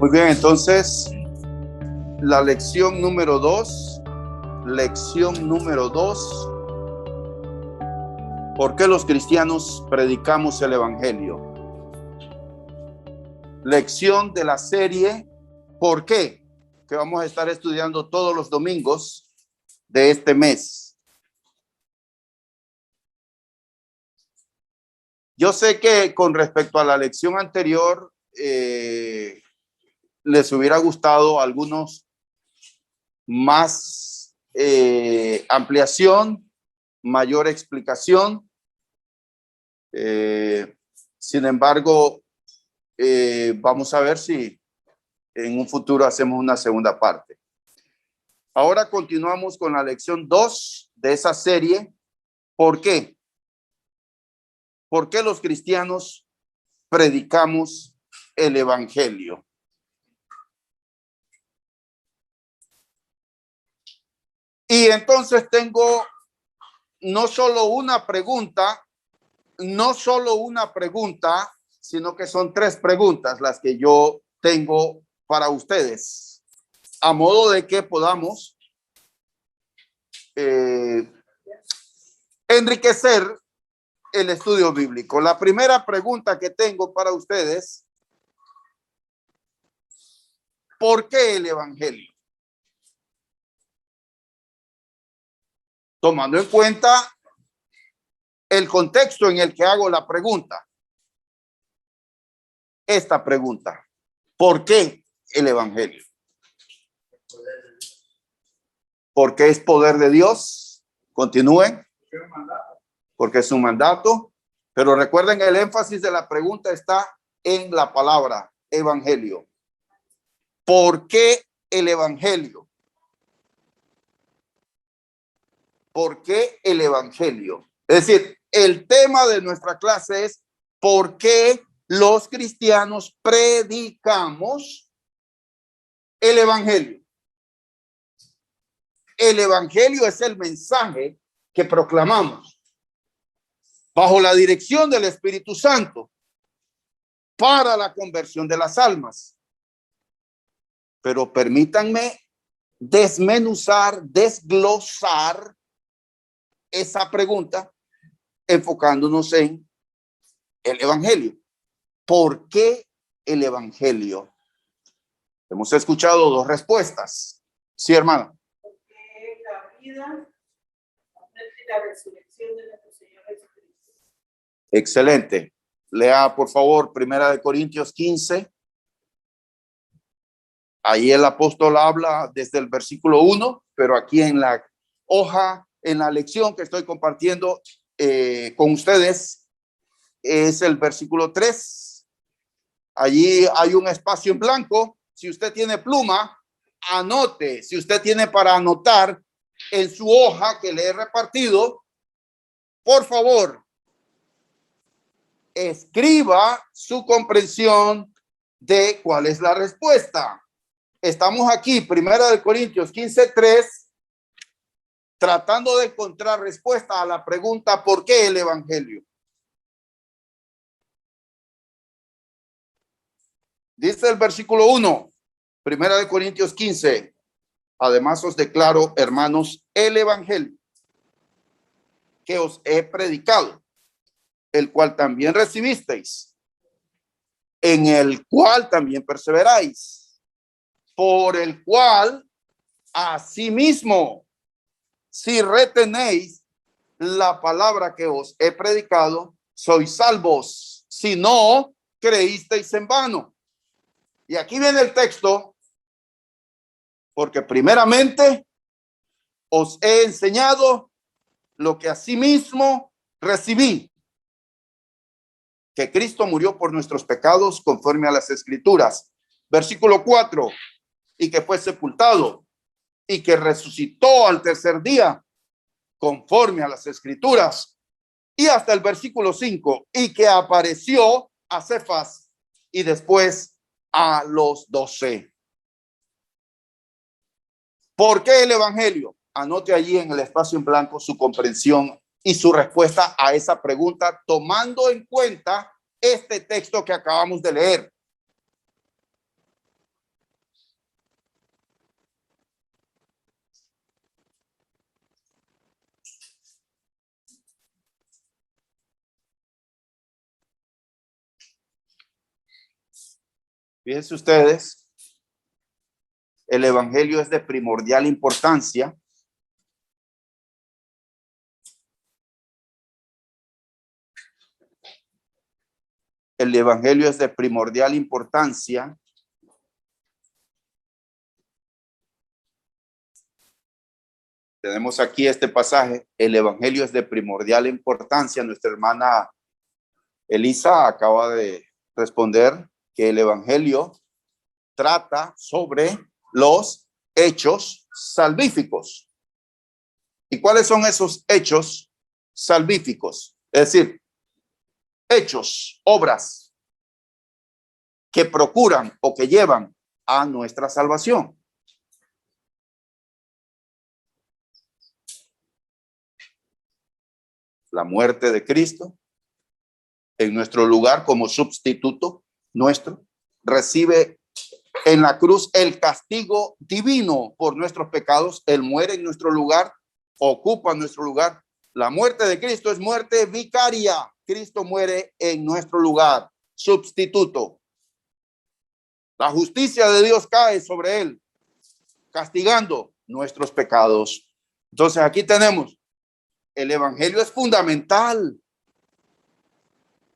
Muy bien, entonces la lección número 2. ¿Por qué los cristianos predicamos el evangelio? Lección de la serie ¿Por qué?, que vamos a estar estudiando todos los domingos de este mes. Yo sé que con respecto a la lección anterior les hubiera gustado a algunos más ampliación, mayor explicación. Sin embargo, vamos a ver si en un futuro hacemos una segunda parte. Ahora continuamos con la lección 2 de esa serie. ¿Por qué? ¿Por qué los cristianos predicamos el evangelio? Y entonces tengo no solo una pregunta, sino que son 3 preguntas las que yo tengo para ustedes, a modo de que podamos enriquecer el estudio bíblico. La primera pregunta que tengo para ustedes: ¿por qué el evangelio? Tomando en cuenta el contexto en el que hago la pregunta. Esta pregunta: ¿por qué el evangelio? Porque es poder de Dios. Continúen. Porque es un mandato. Pero recuerden, el énfasis de la pregunta está en la palabra evangelio. ¿Por qué el evangelio? ¿Por qué el evangelio? Es decir, el tema de nuestra clase es ¿por qué los cristianos predicamos el evangelio? El evangelio es el mensaje que proclamamos bajo la dirección del Espíritu Santo para la conversión de las almas. Pero permítanme desmenuzar, desglosar esa pregunta enfocándonos en el evangelio. ¿Por qué el evangelio? Hemos escuchado 2 respuestas. Sí, hermana. Porque la vida, la resurrección de nuestro Señor Jesucristo. Excelente. Lea, por favor, 1 Corintios 15. Ahí el apóstol habla desde el versículo 1, pero aquí en la hoja, en la lección que estoy compartiendo con ustedes, es el versículo 3. Allí hay un espacio en blanco. Si usted tiene pluma, anote. Si usted tiene para anotar en su hoja que le he repartido, por favor, escriba su comprensión de cuál es la respuesta. Estamos aquí, 1 Corintios 15:3, tratando de encontrar respuesta a la pregunta ¿por qué el evangelio? Dice el versículo 1, 1 Corintios 15. Además os declaro, hermanos, el evangelio que os he predicado, el cual también recibisteis, en el cual también perseveráis, por el cual asimismo, si retenéis la palabra que os he predicado, sois salvos, si no creísteis en vano. Y aquí viene el texto: porque primeramente os he enseñado lo que asimismo recibí, que Cristo murió por nuestros pecados conforme a las escrituras. Versículo 4, y que fue sepultado y que resucitó al tercer día conforme a las escrituras. Y hasta el versículo 5, y que apareció a Cefas y después a los 12. ¿Por qué el evangelio? Anote allí en el espacio en blanco su comprensión y su respuesta a esa pregunta, tomando en cuenta este texto que acabamos de leer. Fíjense ustedes, el evangelio es de primordial importancia. El evangelio es de primordial importancia. Tenemos aquí este pasaje. El evangelio es de primordial importancia. Nuestra hermana Elisa acaba de responder que el evangelio trata sobre los hechos salvíficos. ¿Y cuáles son esos hechos salvíficos? Es decir, hechos, obras que procuran o que llevan a nuestra salvación. La muerte de Cristo en nuestro lugar como sustituto nuestro, recibe en la cruz el castigo divino por nuestros pecados. Él muere en nuestro lugar, ocupa nuestro lugar. La muerte de Cristo es muerte vicaria. Cristo muere en nuestro lugar, sustituto. La justicia de Dios cae sobre él, castigando nuestros pecados. Entonces aquí tenemos, el evangelio es fundamental.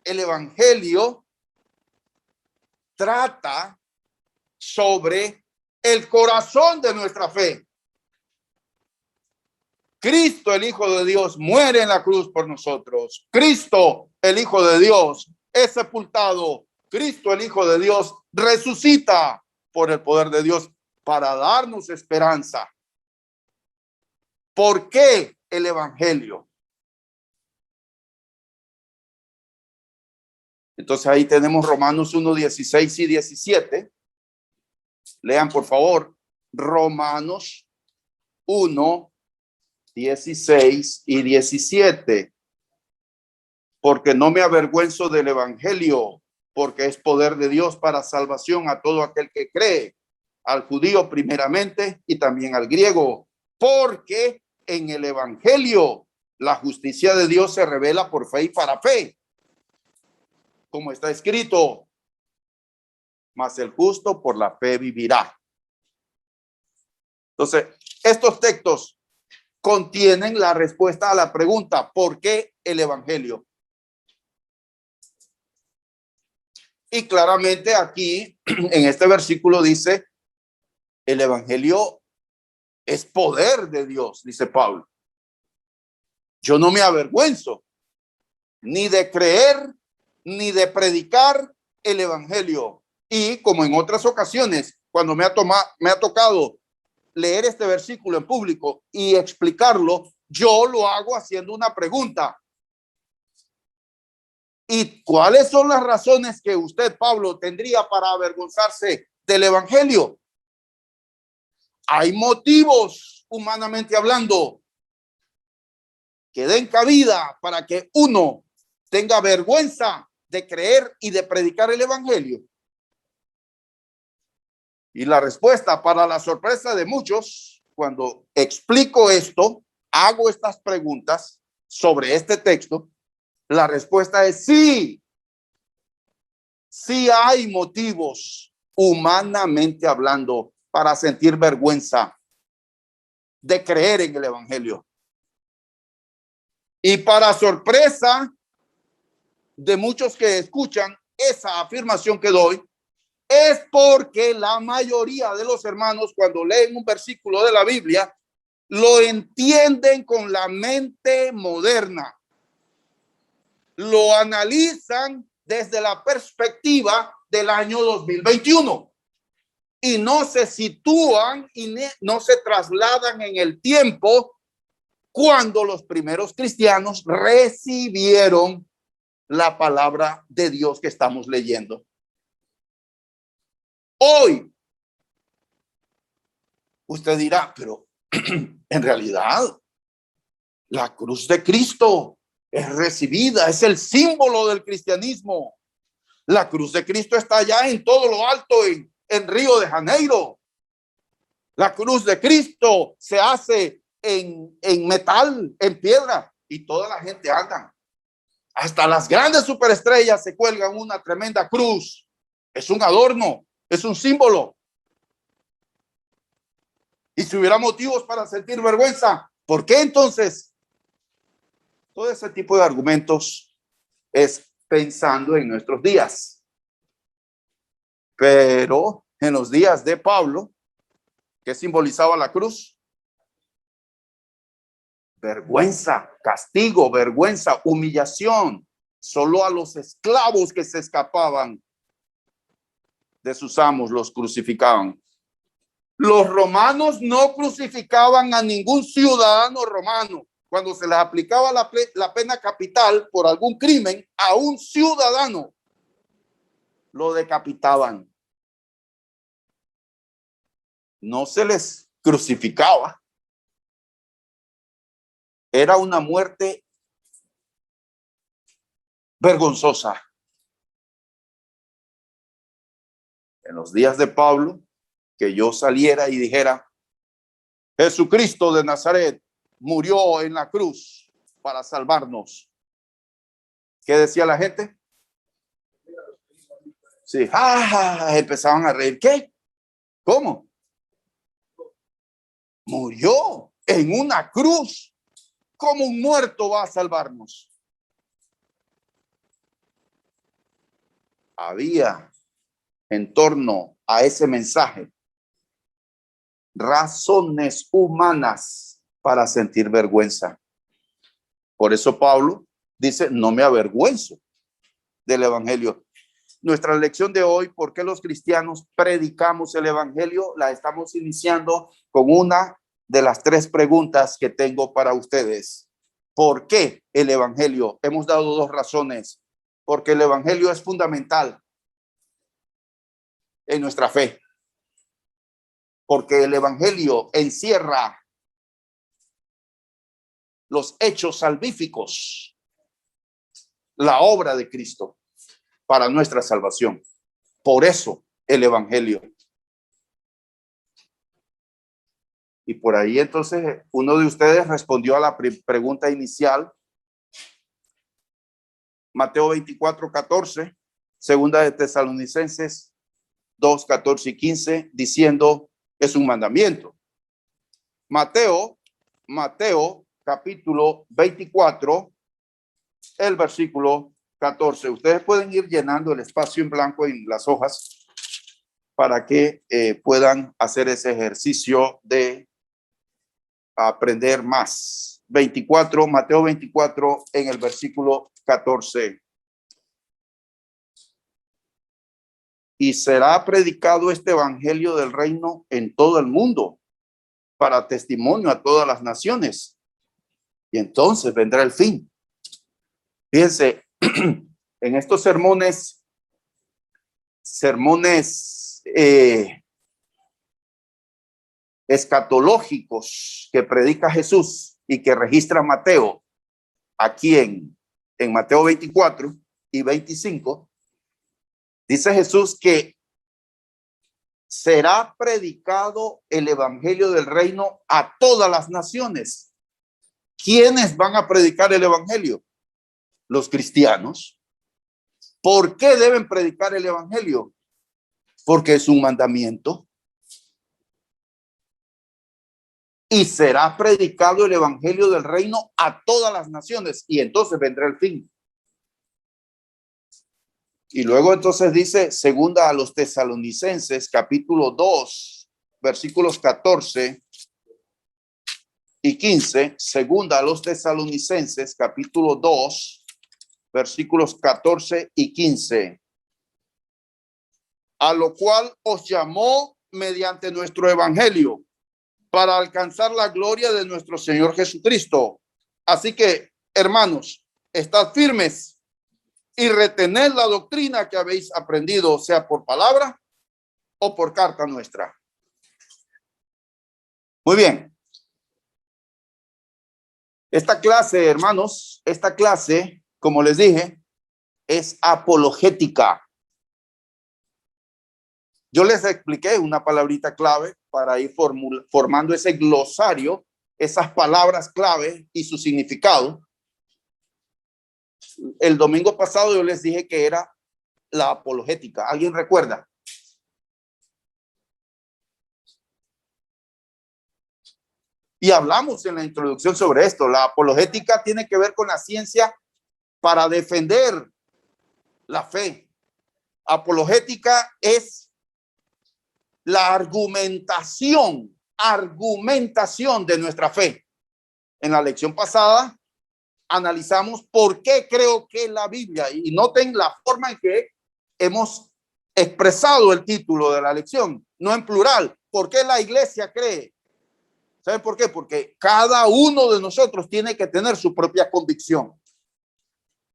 El evangelio trata sobre el corazón de nuestra fe. Cristo, el Hijo de Dios, muere en la cruz por nosotros. Cristo, el Hijo de Dios, es sepultado. Cristo, el Hijo de Dios, resucita por el poder de Dios para darnos esperanza. ¿Por qué el evangelio? Entonces ahí tenemos Romanos 1, 16 y 17. Lean por favor Romanos 1, 16 y 17. Porque no me avergüenzo del evangelio, porque es poder de Dios para salvación a todo aquel que cree, al judío primeramente y también al griego, porque en el evangelio la justicia de Dios se revela por fe y para fe. Como está escrito, mas el justo por la fe vivirá. Entonces, estos textos contienen la respuesta a la pregunta, ¿por qué el evangelio? Y claramente aquí, en este versículo dice, el evangelio es poder de Dios, dice Pablo. Yo no me avergüenzo ni de creer, ni de predicar el evangelio. Y como en otras ocasiones, cuando me ha tocado leer este versículo en público y explicarlo, yo lo hago haciendo una pregunta. ¿Y cuáles son las razones que usted, Pablo, tendría para avergonzarse del evangelio? Hay motivos, humanamente hablando, que den cabida para que uno tenga vergüenza de creer y de predicar el evangelio. Y la respuesta, para la sorpresa de muchos, cuando explico esto, hago estas preguntas sobre este texto, la respuesta es sí. Sí hay motivos, humanamente hablando, para sentir vergüenza de creer en el evangelio. Y para sorpresa de muchos que escuchan esa afirmación que doy, es porque la mayoría de los hermanos, cuando leen un versículo de la Biblia, lo entienden con la mente moderna. Lo analizan desde la perspectiva del año 2021 y no se sitúan y no se trasladan en el tiempo cuando los primeros cristianos recibieron la palabra de Dios que estamos leyendo. Hoy, usted dirá, pero en realidad, la cruz de Cristo es recibida, es el símbolo del cristianismo. La cruz de Cristo está allá en todo lo alto, en Río de Janeiro. La cruz de Cristo se hace en metal, en piedra, y toda la gente anda. Hasta las grandes superestrellas se cuelgan una tremenda cruz. Es un adorno. Es un símbolo. Y si hubiera motivos para sentir vergüenza, ¿por qué entonces? Todo ese tipo de argumentos es pensando en nuestros días. Pero en los días de Pablo, ¿qué simbolizaba la cruz? Vergüenza, castigo, vergüenza, humillación. Solo a los esclavos que se escapaban de sus amos los crucificaban. Los romanos no crucificaban a ningún ciudadano romano. Cuando se les aplicaba la pena capital por algún crimen, a un ciudadano lo decapitaban. No se les crucificaba. Era una muerte vergonzosa. En los días de Pablo, que yo saliera y dijera, Jesucristo de Nazaret murió en la cruz para salvarnos. ¿Qué decía la gente? Sí, empezaban a reír. ¿Qué? ¿Cómo? Murió en una cruz. ¿Cómo un muerto va a salvarnos? Había en torno a ese mensaje razones humanas para sentir vergüenza. Por eso Pablo dice, no me avergüenzo del evangelio. Nuestra lección de hoy, ¿por qué los cristianos predicamos el evangelio? La estamos iniciando con una de las 3 preguntas que tengo para ustedes. ¿Por qué el evangelio? Hemos dado 2 razones. Porque el evangelio es fundamental en nuestra fe. Porque el evangelio encierra los hechos salvíficos, la obra de Cristo para nuestra salvación. Por eso el evangelio. Y por ahí entonces uno de ustedes respondió a la pregunta inicial. Mateo 24:14, segunda de Tesalonicenses 2:14 y 15, diciendo es un mandamiento. Mateo capítulo 24, el versículo 14. Ustedes pueden ir llenando el espacio en blanco en las hojas para que puedan hacer ese ejercicio de aprender más. Mateo 24 en el versículo 14. Y será predicado este evangelio del reino en todo el mundo para testimonio a todas las naciones. Y entonces vendrá el fin. Fíjense, en estos sermones escatológicos que predica Jesús y que registra Mateo aquí en Mateo 24 y 25, dice Jesús que será predicado el evangelio del reino a todas las naciones. ¿Quiénes van a predicar el evangelio? Los cristianos. ¿Por qué deben predicar el evangelio? Porque es un mandamiento. Y será predicado el evangelio del reino a todas las naciones, y entonces vendrá el fin. Y luego entonces dice, segunda a los Tesalonicenses, capítulo 2, versículos 14 y 15, segunda a los Tesalonicenses, capítulo 2, versículos 14 y 15. A lo cual os llamó mediante nuestro evangelio para alcanzar la gloria de nuestro Señor Jesucristo. Así que, hermanos, estad firmes y retened la doctrina que habéis aprendido, sea por palabra o por carta nuestra. Muy bien. Esta clase, hermanos, como les dije, es apologética. Yo les expliqué una palabrita clave para ir formando ese glosario, esas palabras clave y su significado. El domingo pasado yo les dije que era la apologética. ¿Alguien recuerda? Y hablamos en la introducción sobre esto. La apologética tiene que ver con la ciencia para defender la fe. Apologética es la argumentación de nuestra fe. En la lección pasada analizamos por qué creo que la Biblia, y noten la forma en que hemos expresado el título de la lección, no en plural. ¿Por qué la iglesia cree? ¿Saben por qué? Porque cada uno de nosotros tiene que tener su propia convicción.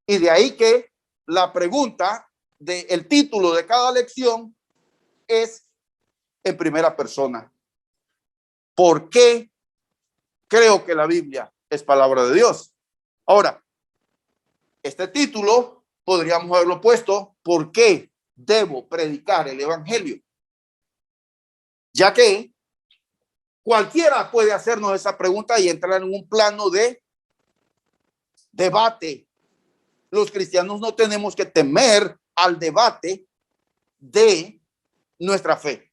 Y de ahí que la pregunta del título de cada lección es en primera persona. ¿Por qué creo que la Biblia es palabra de Dios? Ahora, este título podríamos haberlo puesto ¿por qué debo predicar el evangelio? Ya que cualquiera puede hacernos esa pregunta y entrar en un plano de debate. Los cristianos no tenemos que temer al debate de nuestra fe.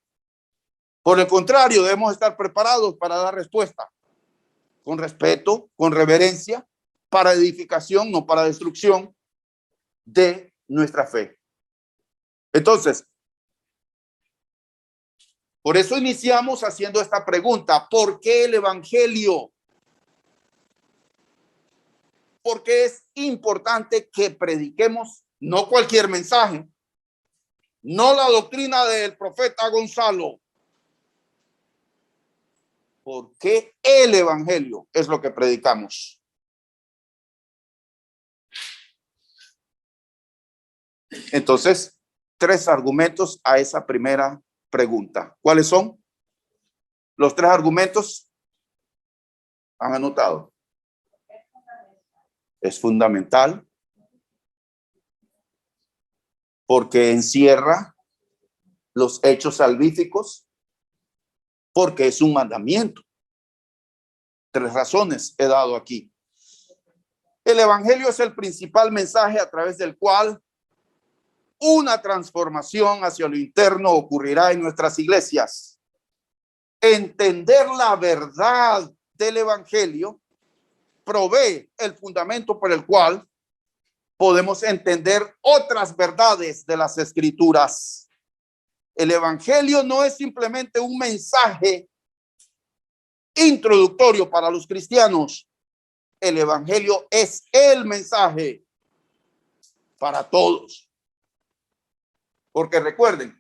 Por el contrario, debemos estar preparados para dar respuesta con respeto, con reverencia, para edificación, no para destrucción de nuestra fe. Entonces, por eso iniciamos haciendo esta pregunta: ¿por qué el evangelio? Porque es importante que prediquemos no cualquier mensaje, no la doctrina del profeta Gonzalo. Porque el evangelio es lo que predicamos. Entonces, 3 argumentos a esa primera pregunta. ¿Cuáles son? Los 3 argumentos. ¿Han anotado? Es fundamental porque encierra los hechos salvíficos, porque es un mandamiento. 3 razones he dado aquí. El evangelio es el principal mensaje a través del cual una transformación hacia lo interno ocurrirá en nuestras iglesias. Entender la verdad del evangelio provee el fundamento por el cual podemos entender otras verdades de las escrituras. El evangelio no es simplemente un mensaje introductorio para los cristianos. El evangelio es el mensaje para todos. Porque recuerden,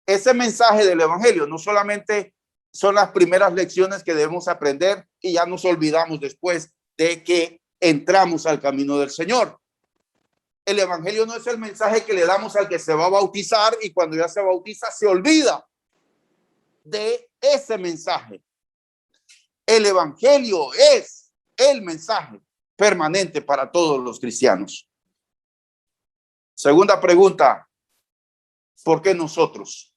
ese mensaje del evangelio no solamente son las primeras lecciones que debemos aprender y ya nos olvidamos después de que entramos al camino del Señor. El evangelio no es el mensaje que le damos al que se va a bautizar y cuando ya se bautiza se olvida de ese mensaje. El evangelio es el mensaje permanente para todos los cristianos. Segunda pregunta: ¿por qué nosotros?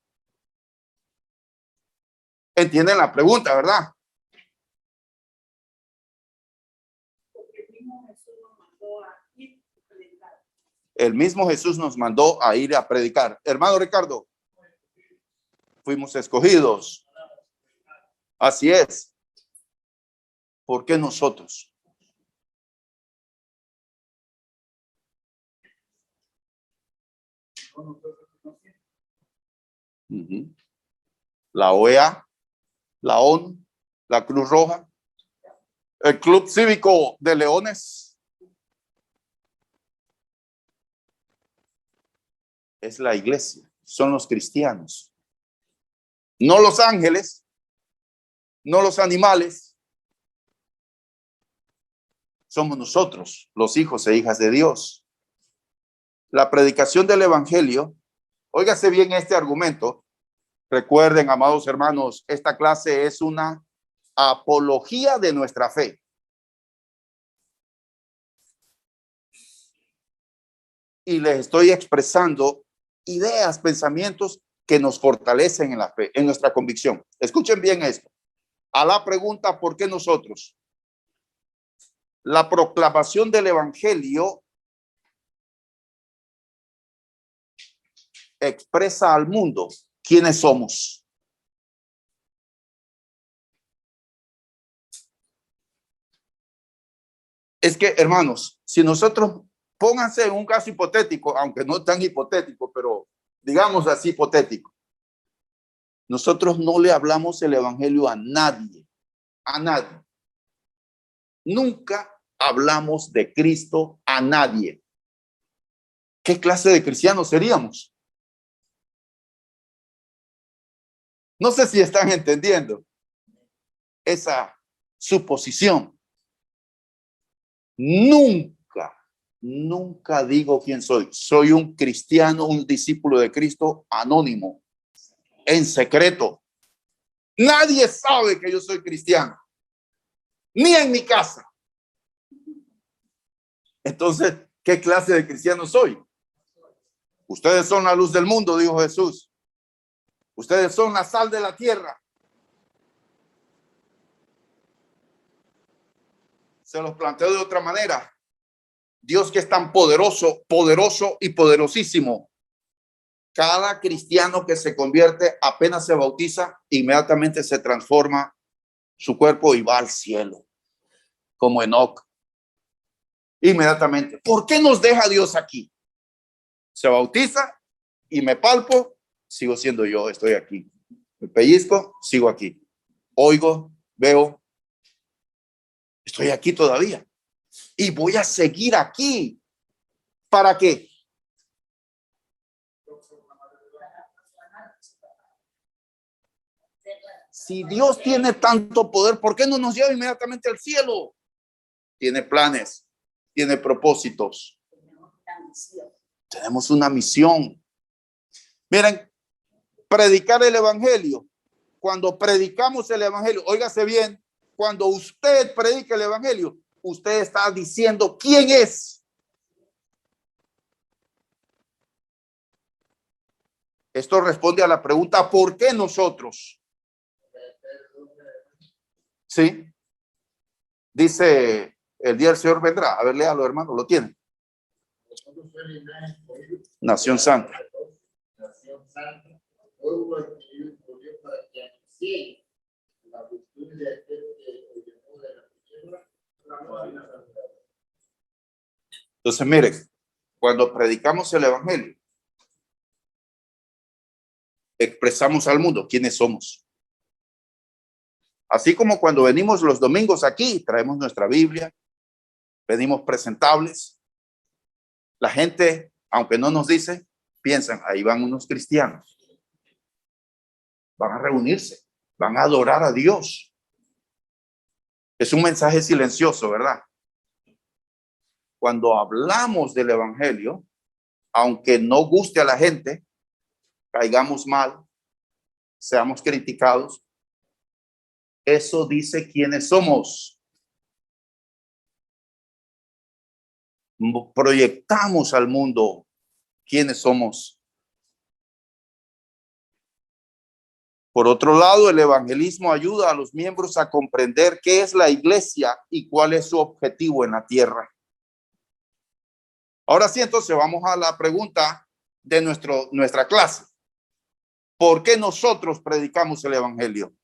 ¿Entienden la pregunta, verdad? El mismo Jesús nos mandó a ir a predicar. Hermano Ricardo, fuimos escogidos. Así es. ¿Por qué nosotros? La OEA, la ONU, la Cruz Roja, el Club Cívico de Leones. Es la iglesia, son los cristianos. No los ángeles, no los animales. Somos nosotros, los hijos e hijas de Dios. La predicación del evangelio, óigase bien este argumento. Recuerden, amados hermanos, esta clase es una apología de nuestra fe. Y les estoy expresando ideas, pensamientos que nos fortalecen en la fe, en nuestra convicción. Escuchen bien esto. A la pregunta, ¿por qué nosotros? La proclamación del evangelio expresa al mundo quiénes somos. Es que, hermanos, si nosotros, pónganse en un caso hipotético, aunque no tan hipotético, pero digamos así hipotético. Nosotros no le hablamos el evangelio a nadie, a nadie. Nunca hablamos de Cristo a nadie. ¿Qué clase de cristianos seríamos? No sé si están entendiendo esa suposición. Nunca digo quién soy. Soy un cristiano, un discípulo de Cristo anónimo, en secreto. Nadie sabe que yo soy cristiano, ni en mi casa. Entonces, ¿qué clase de cristiano soy? Ustedes son la luz del mundo, dijo Jesús. Ustedes son la sal de la tierra. Se los planteo de otra manera. Dios, que es tan poderoso, poderoso y poderosísimo. Cada cristiano que se convierte, apenas se bautiza, inmediatamente se transforma su cuerpo y va al cielo, como Enoc. Inmediatamente. ¿Por qué nos deja Dios aquí? Se bautiza y me palpo, sigo siendo yo, estoy aquí. Me pellizco, sigo aquí. Oigo, veo, estoy aquí todavía. Y voy a seguir aquí. ¿Para qué? Si Dios tiene tanto poder, ¿por qué no nos lleva inmediatamente al cielo? Tiene planes, tiene propósitos. Tenemos una misión. Miren, predicar el evangelio. Cuando predicamos el evangelio, óigase bien, cuando usted predica el evangelio, usted está diciendo quién es. Esto responde a la pregunta, ¿por qué nosotros? Sí. Dice, el día del Señor vendrá. A ver, léalo, hermano, lo tiene. Nación Santa. Nación Santa. Pueblo adquirido por Dios para que anuncie la virtud de aquel que llamó de la tierra. Entonces, miren, cuando predicamos el evangelio, expresamos al mundo quiénes somos. Así como cuando venimos los domingos aquí, traemos nuestra Biblia, venimos presentables. La gente, aunque no nos dice, piensan, ahí van unos cristianos. Van a reunirse, van a adorar a Dios. Es un mensaje silencioso, ¿verdad? Cuando hablamos del evangelio, aunque no guste a la gente, caigamos mal, seamos criticados, eso dice quiénes somos. Proyectamos al mundo quiénes somos. Por otro lado, el evangelismo ayuda a los miembros a comprender qué es la iglesia y cuál es su objetivo en la tierra. Ahora sí, entonces vamos a la pregunta de nuestra clase. ¿Por qué nosotros predicamos el evangelio?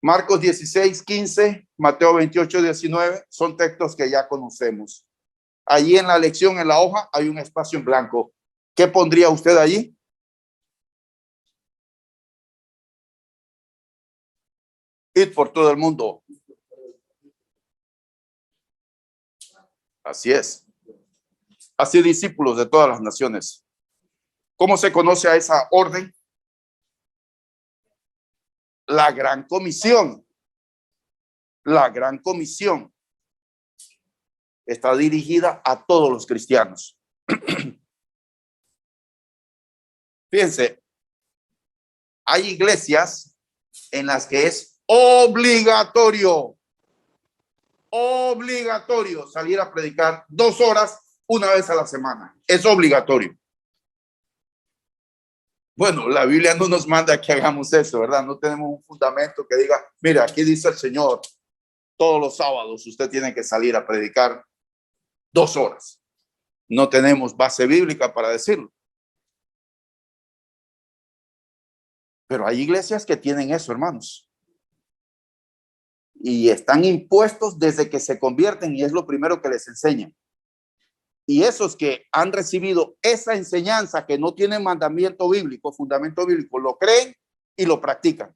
Marcos 16, 15, Mateo 28, 19 son textos que ya conocemos. Allí en la lección, en la hoja, hay un espacio en blanco. ¿Qué pondría usted allí? Ir por todo el mundo. Así es. Así discípulos de todas las naciones. ¿Cómo se conoce a esa orden? La gran comisión. La gran comisión está dirigida a todos los cristianos. Fíjense, hay iglesias en las que es obligatorio salir a predicar 2 horas una vez a la semana. Es obligatorio. Bueno, la Biblia no nos manda que hagamos eso, ¿verdad? No tenemos un fundamento que diga, mira, aquí dice el Señor, todos los sábados usted tiene que salir a predicar 2 horas. No tenemos base bíblica para decirlo. Pero hay iglesias que tienen eso, hermanos. y están impuestos desde que se convierten y es lo primero que les enseñan. Y esos que han recibido esa enseñanza que no tiene mandamiento bíblico, fundamento bíblico, lo creen y lo practican.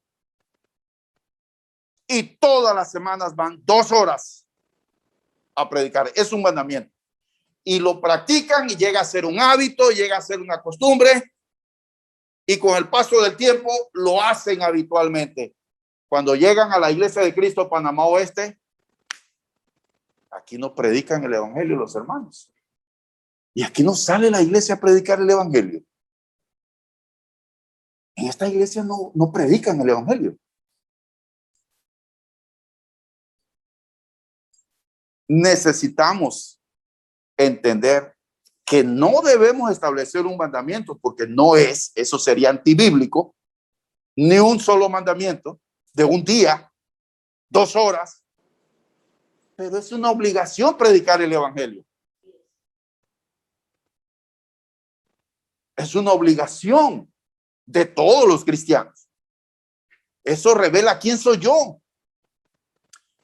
Y todas las semanas van 2 horas a predicar. Es un mandamiento. Y lo practican y llega a ser un hábito, llega a ser una costumbre. Y con el paso del tiempo lo hacen habitualmente. Cuando llegan a la Iglesia de Cristo Panamá Oeste, aquí no predican el evangelio los hermanos. Y aquí no sale la iglesia a predicar el evangelio. En esta iglesia no predican el evangelio. Necesitamos entender que no debemos establecer un mandamiento porque no es, eso sería antibíblico, ni un solo mandamiento de un día, 2 horas, pero es una obligación predicar el evangelio. Es una obligación de todos los cristianos. Eso revela quién soy yo.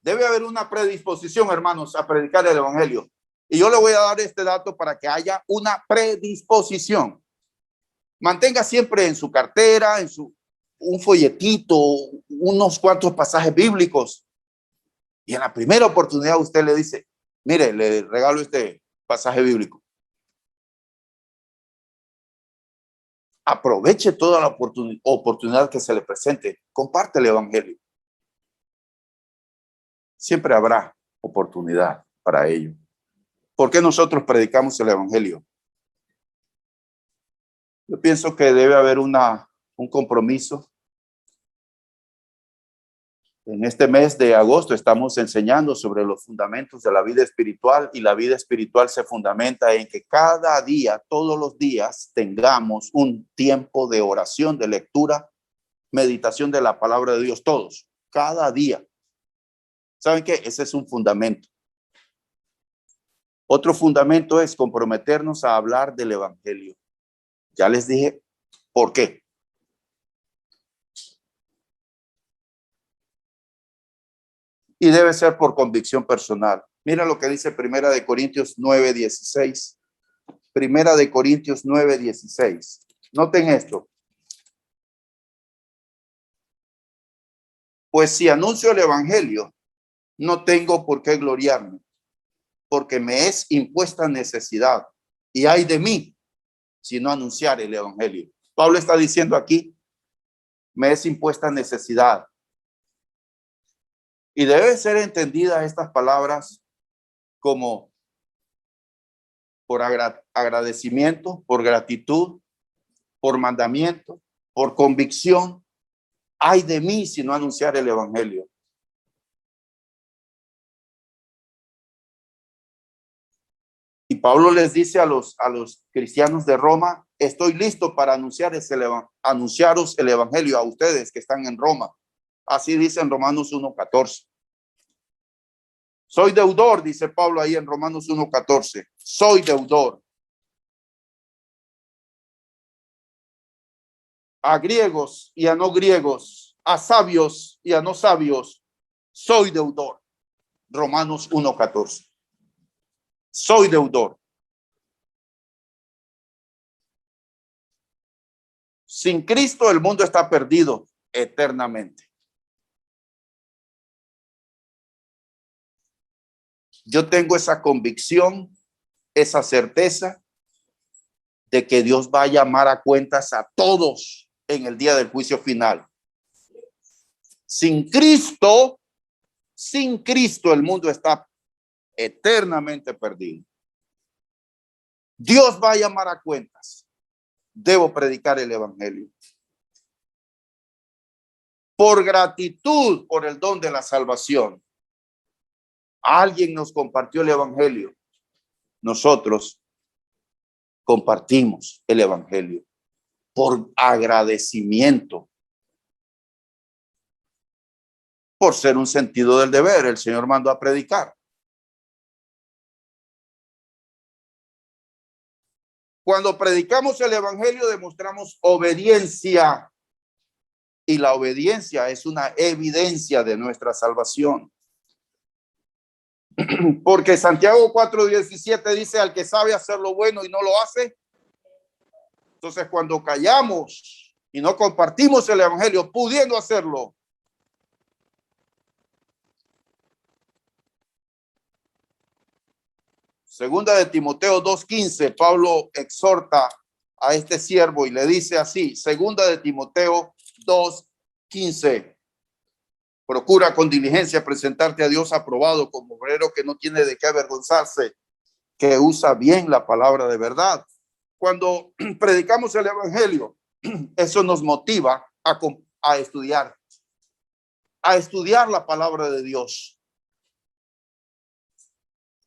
Debe haber una predisposición, hermanos, a predicar el evangelio. Y yo le voy a dar este dato para que haya una predisposición. Mantenga siempre en su cartera, un folletito, unos cuantos pasajes bíblicos. Y en la primera oportunidad usted le dice, mire, le regalo este pasaje bíblico. Aproveche toda la oportunidad que se le presente. Comparte el evangelio. Siempre habrá oportunidad para ello. ¿Por qué nosotros predicamos el evangelio? Yo pienso que debe haber un compromiso. En este mes de agosto estamos enseñando sobre los fundamentos de la vida espiritual y la vida espiritual se fundamenta en que cada día, todos los días, tengamos un tiempo de oración, de lectura, meditación de la palabra de Dios, todos, cada día. ¿Saben qué? Ese es un fundamento. Otro fundamento es comprometernos a hablar del evangelio. Ya les dije por qué. Y debe ser por convicción personal. Mira lo que dice Primera de Corintios 9:16. Primera de Corintios 9:16. Noten esto. Pues si anuncio el evangelio, no tengo por qué gloriarme, porque me es impuesta necesidad. Y ay de mí, si no anunciar el evangelio. Pablo está diciendo aquí, me es impuesta necesidad. Y debe ser entendida estas palabras como por agradecimiento, por gratitud, por mandamiento, por convicción. Ay de mí si no anunciar el evangelio. Y Pablo les dice a los cristianos de Roma, estoy listo para anunciaros el evangelio a ustedes que están en Roma. Así dice en Romanos 1:14. Soy deudor, dice Pablo ahí en Romanos 1:14. Soy deudor. A griegos y a no griegos, a sabios y a no sabios, soy deudor. Romanos 1:14. Soy deudor. Sin Cristo el mundo está perdido eternamente. Yo tengo esa convicción, esa certeza de que Dios va a llamar a cuentas a todos en el día del juicio final. Sin Cristo el mundo está eternamente perdido. Dios va a llamar a cuentas. Debo predicar el evangelio. Por gratitud por el don de la salvación. Alguien nos compartió el evangelio. Nosotros compartimos el evangelio por agradecimiento. Por ser un sentido del deber, el Señor mandó a predicar. Cuando predicamos el evangelio demostramos obediencia y la obediencia es una evidencia de nuestra salvación. Porque Santiago 4:17 dice: al que sabe hacer lo bueno y no lo hace. Entonces, cuando callamos y no compartimos el evangelio, pudiendo hacerlo, segunda de Timoteo 2:15, Pablo exhorta a este siervo y le dice así, segunda de Timoteo 2:15, procura con diligencia presentarte a Dios aprobado como obrero que no tiene de qué avergonzarse, que usa bien la palabra de verdad. Cuando predicamos el evangelio, eso nos motiva a estudiar la palabra de Dios,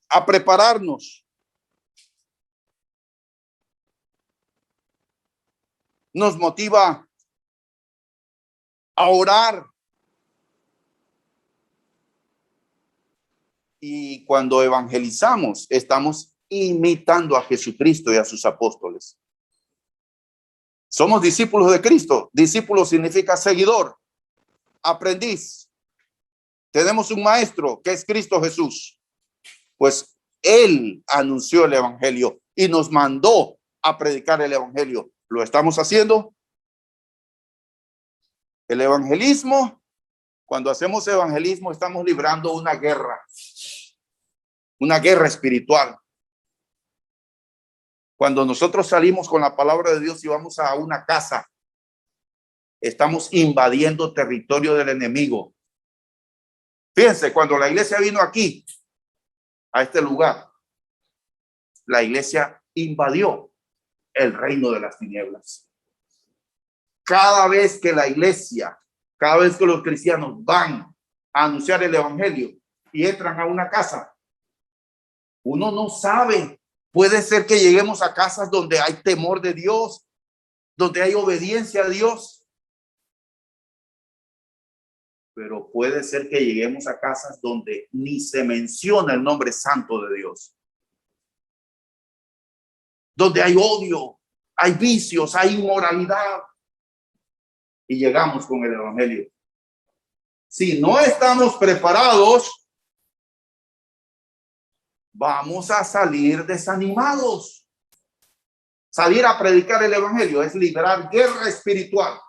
a prepararnos. Nos motiva a orar. Y cuando evangelizamos, estamos imitando a Jesucristo y a sus apóstoles. Somos discípulos de Cristo. Discípulo significa seguidor, aprendiz. Tenemos un maestro que es Cristo Jesús. Pues Él anunció el evangelio y nos mandó a predicar el evangelio. ¿Lo estamos haciendo? El evangelismo, cuando hacemos evangelismo, estamos librando una guerra espiritual. Cuando nosotros salimos con la palabra de Dios y vamos a una casa, estamos invadiendo territorio del enemigo. Fíjense, cuando la iglesia vino aquí, a este lugar, la iglesia invadió el reino de las tinieblas. Cada vez que los cristianos van a anunciar el evangelio y entran a una casa, uno no sabe. Puede ser que lleguemos a casas donde hay temor de Dios, donde hay obediencia a Dios. Pero puede ser que lleguemos a casas donde ni se menciona el nombre santo de Dios. Donde hay odio, hay vicios, hay inmoralidad. Y llegamos con el evangelio. Si no estamos preparados, vamos a salir desanimados. Salir a predicar el evangelio es librar guerra espiritual.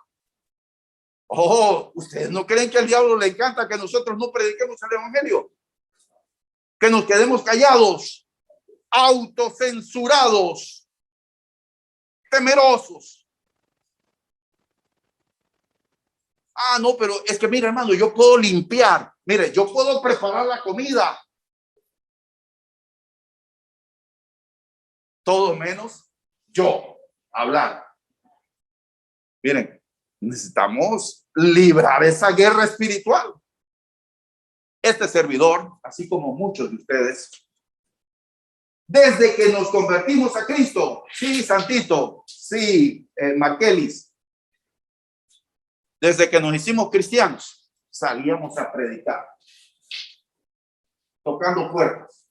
Oh, ¿ustedes no creen que al diablo le encanta que nosotros no prediquemos el evangelio? Que nos quedemos callados, autocensurados, temerosos. Ah, no, pero es que mira, hermano, yo puedo limpiar. Mire, yo puedo preparar la comida. Todo menos yo hablar. Miren, necesitamos librar esa guerra espiritual. Este servidor, así como muchos de ustedes, desde que nos convertimos a Cristo, sí, Santito, sí, Marquelis, desde que nos hicimos cristianos, salíamos a predicar, tocando puertas.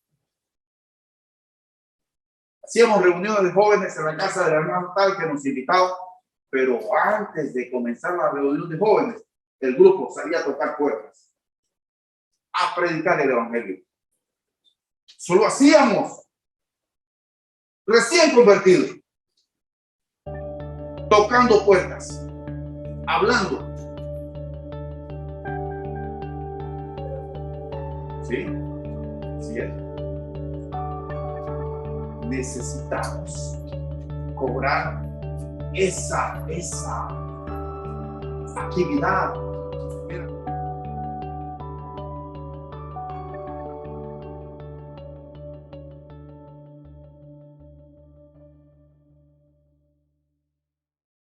Hacíamos reuniones de jóvenes en la casa de la hermana tal que nos invitaba, pero antes de comenzar la reunión de jóvenes, el grupo salía a tocar puertas, a predicar el evangelio. Solo hacíamos, recién convertidos, tocando puertas, hablando. ¿Sí? Sí es. Necesitamos cobrar esa actividad